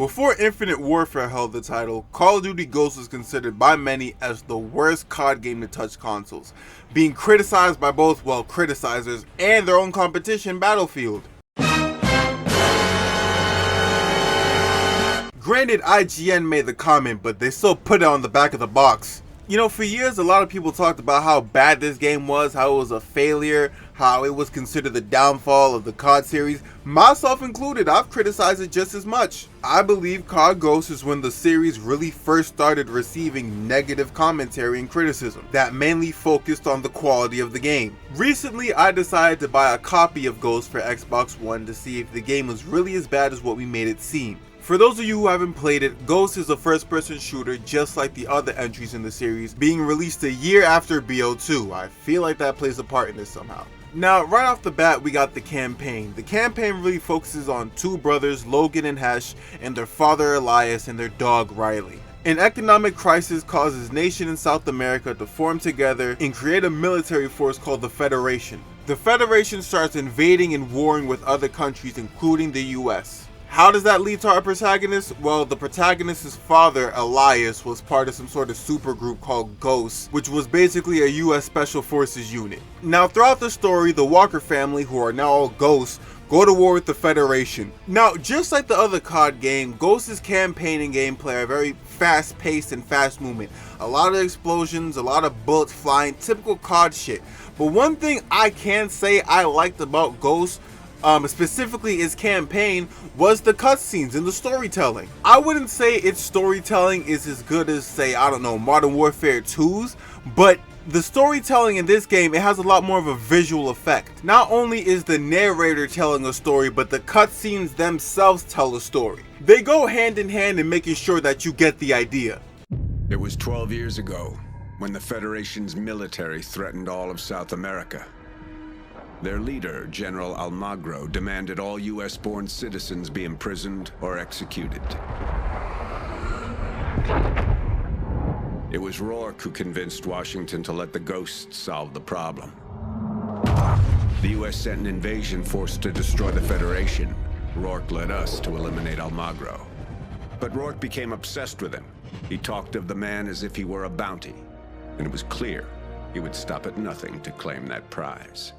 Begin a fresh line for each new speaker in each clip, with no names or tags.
Before Infinite Warfare held the title, Call of Duty Ghosts was considered by many as the worst COD game to touch consoles, being criticized by both, criticizers and their own competition, Battlefield. Granted, IGN made the comment, but they still put it on the back of the box. You know, for years, a lot of people talked about how bad this game was, how it was a failure, how it was considered the downfall of the COD series. Myself included, I've criticized it just as much. I believe COD Ghosts is when the series really first started receiving negative commentary and criticism that mainly focused on the quality of the game. Recently, I decided to buy a copy of Ghosts for Xbox One to see if the game was really as bad as what we made it seem. For those of you who haven't played it, Ghost is a first-person shooter just like the other entries in the series, being released a year after BO2. I feel like that plays a part in this somehow. Now, right off the bat, we got the campaign. The campaign really focuses on two brothers, Logan and Hesh, and their father Elias and their dog Riley. An economic crisis causes nations in South America to form together and create a military force called the Federation. The Federation starts invading and warring with other countries, including the US. How does that lead to our protagonist? Well, the protagonist's father, Elias, was part of some sort of super group called Ghosts, which was basically a US Special Forces unit. Now, throughout the story, the Walker family, who are now all Ghosts, go to war with the Federation. Now, just like the other COD game, Ghosts' campaign and gameplay are very fast-paced and fast movement. A lot of explosions, a lot of bullets flying, typical COD shit. But one thing I can say I liked about Ghosts, specifically its campaign, was the cutscenes and the storytelling. I wouldn't say its storytelling is as good as, say, I don't know, Modern Warfare 2's, but the storytelling in this game, it has a lot more of a visual effect. Not only is the narrator telling a story, but the cutscenes themselves tell a story. They go hand in hand in making sure that you get the idea.
It was 12 years ago when the Federation's military threatened all of South America. Their leader, General Almagro, demanded all US-born citizens be imprisoned or executed. It was Rourke who convinced Washington to let the Ghosts solve the problem. The US sent an invasion force to destroy the Federation. Rourke led us to eliminate Almagro. But Rourke became obsessed with him. He talked of the man as if he were a bounty, and it was clear he would stop at nothing to claim that prize.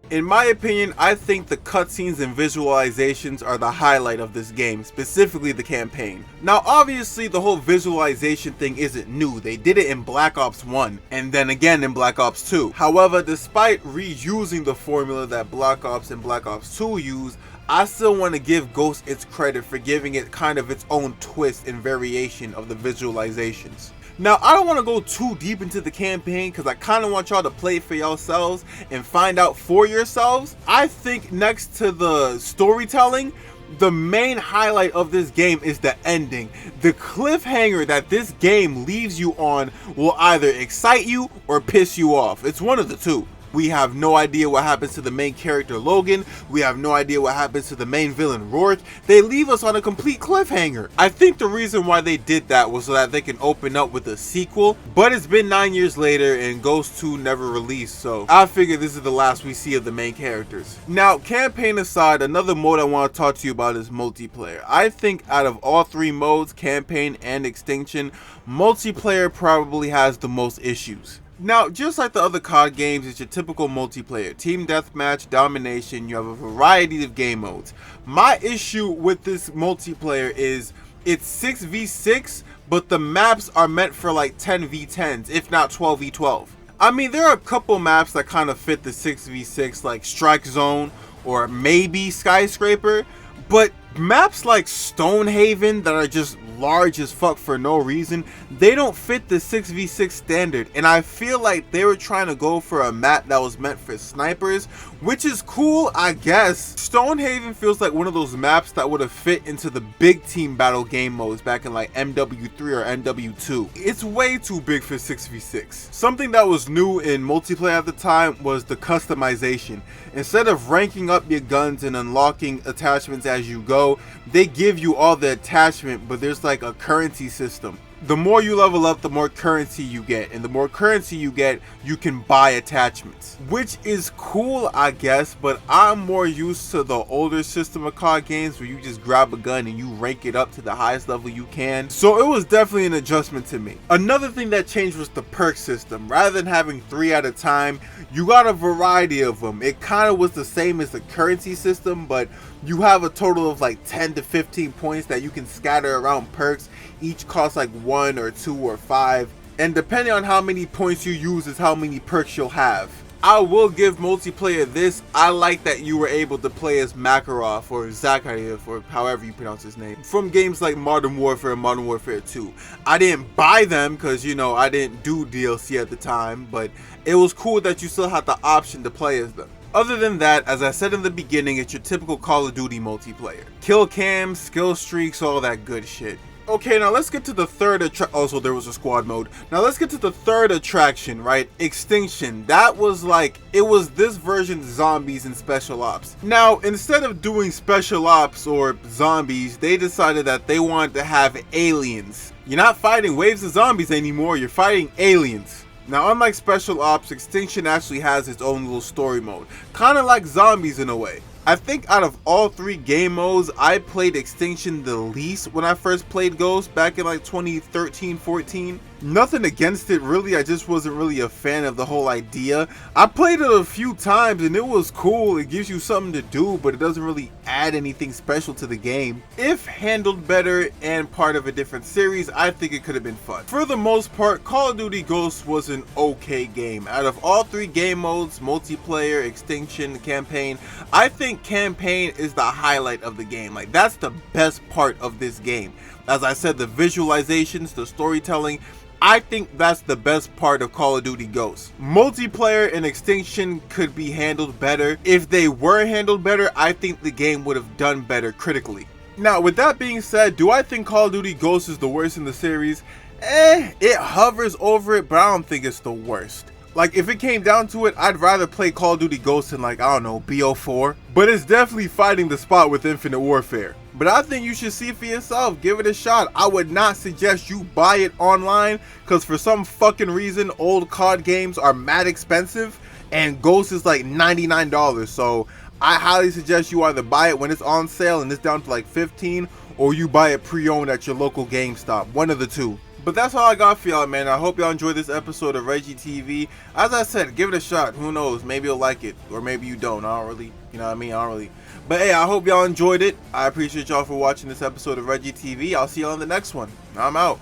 In my opinion, I think the cutscenes and visualizations are the highlight of this game, specifically the campaign. Now obviously the whole visualization thing isn't new, they did it in Black Ops 1, and then again in Black Ops 2. However, despite reusing the formula that Black Ops and Black Ops 2 used, I still want to give Ghost its credit for giving it kind of its own twist and variation of the visualizations. Now, I don't want to go too deep into the campaign because I kind of want y'all to play it for yourselves and find out for yourselves. I think next to the storytelling, the main highlight of this game is the ending. The cliffhanger that this game leaves you on will either excite you or piss you off. It's one of the two. We have no idea what happens to the main character Logan. We have no idea what happens to the main villain Rourke. They leave us on a complete cliffhanger. I think the reason why they did that was so that they can open up with a sequel, but it's been 9 years later and Ghost 2 never released, so I figure this is the last we see of the main characters. Now, campaign aside, another mode I want to talk to you about is multiplayer. I think out of all three modes, campaign and extinction, multiplayer probably has the most issues. Now, just like the other COD games, it's your typical multiplayer. Team deathmatch, domination, you have a variety of game modes. My issue with this multiplayer is it's 6v6, but the maps are meant for like 10v10s, if not 12v12. I mean, there are a couple maps that kind of fit the 6v6, like Strike Zone or maybe Skyscraper, but maps like Stonehaven that are just large as fuck for no reason, they don't fit the 6v6 standard, and I feel like they were trying to go for a map that was meant for snipers, which is cool, I guess. Stonehaven feels like one of those maps that would have fit into the big team battle game modes back in like MW3 or MW2. It's way too big for 6v6. Something that was new in multiplayer at the time was the customization. Instead of ranking up your guns and unlocking attachments as you go, they give you all the attachment, but there's like a currency system. The more you level up, the more currency you get, and the more currency you get, you can buy attachments, which is cool, I guess, but I'm more used to the older system of card games where you just grab a gun and you rank it up to the highest level you can. So it was definitely an adjustment to me. Another thing that changed was the perk system. Rather than having 3 at a time, you got a variety of them. It kind of was the same as the currency system, but you have a total of like 10 to 15 points that you can scatter around perks. Each costs like 1 or 2 or 5, and depending on how many points you use is how many perks you'll have. I will give multiplayer this. I like that you were able to play as Makarov or Zakhariev or however you pronounce his name from games like Modern Warfare and Modern Warfare 2. I didn't buy them because, you know, I didn't do DLC at the time, but it was cool that you still had the option to play as them. Other than that, as I said in the beginning, it's your typical Call of Duty multiplayer. Kill cams, skill streaks, all that good shit. Okay, now let's get to the third also there was a squad mode. Now let's get to the third attraction, right? Extinction. That was like, it was this version's zombies and special ops. Now, instead of doing special ops or zombies, they decided that they wanted to have aliens. You're not fighting waves of zombies anymore, you're fighting aliens. Now, unlike special ops, Extinction actually has its own little story mode. Kind of like zombies in a way. I think out of all 3 game modes, I played Extinction the least when I first played Ghost back in like 2013-14. Nothing against it really, I just wasn't really a fan of the whole idea. I played it a few times and it was cool, it gives you something to do, but it doesn't really add anything special to the game. If handled better and part of a different series, I think it could have been fun. For the most part, Call of Duty Ghosts was an okay game. Out of all 3 game modes, multiplayer, Extinction, campaign, I think campaign is the highlight of the game. Like, that's the best part of this game. As I said, the visualizations, the storytelling, I think that's the best part of Call of Duty Ghosts. Multiplayer and Extinction could be handled better. If they were handled better, I think the game would have done better critically. Now, with that being said, do I think Call of Duty Ghosts is the worst in the series? It hovers over it, but I don't think it's the worst. Like, if it came down to it, I'd rather play Call of Duty Ghosts than, like, I don't know, BO4. But it's definitely fighting the spot with Infinite Warfare. But I think you should see for yourself. Give it a shot. I would not suggest you buy it online, because for some fucking reason, old COD games are mad expensive, and Ghost is like $99. So I highly suggest you either buy it when it's on sale and it's down to like $15, or you buy it pre-owned at your local GameStop. One of the two. But that's all I got for y'all, man. I hope y'all enjoyed this episode of Reggie TV. As I said, give it a shot. Who knows? Maybe you'll like it, or maybe you don't. I don't really, you know what I mean? I don't really. But hey, I hope y'all enjoyed it. I appreciate y'all for watching this episode of Reggie TV. I'll see y'all in the next one. I'm out.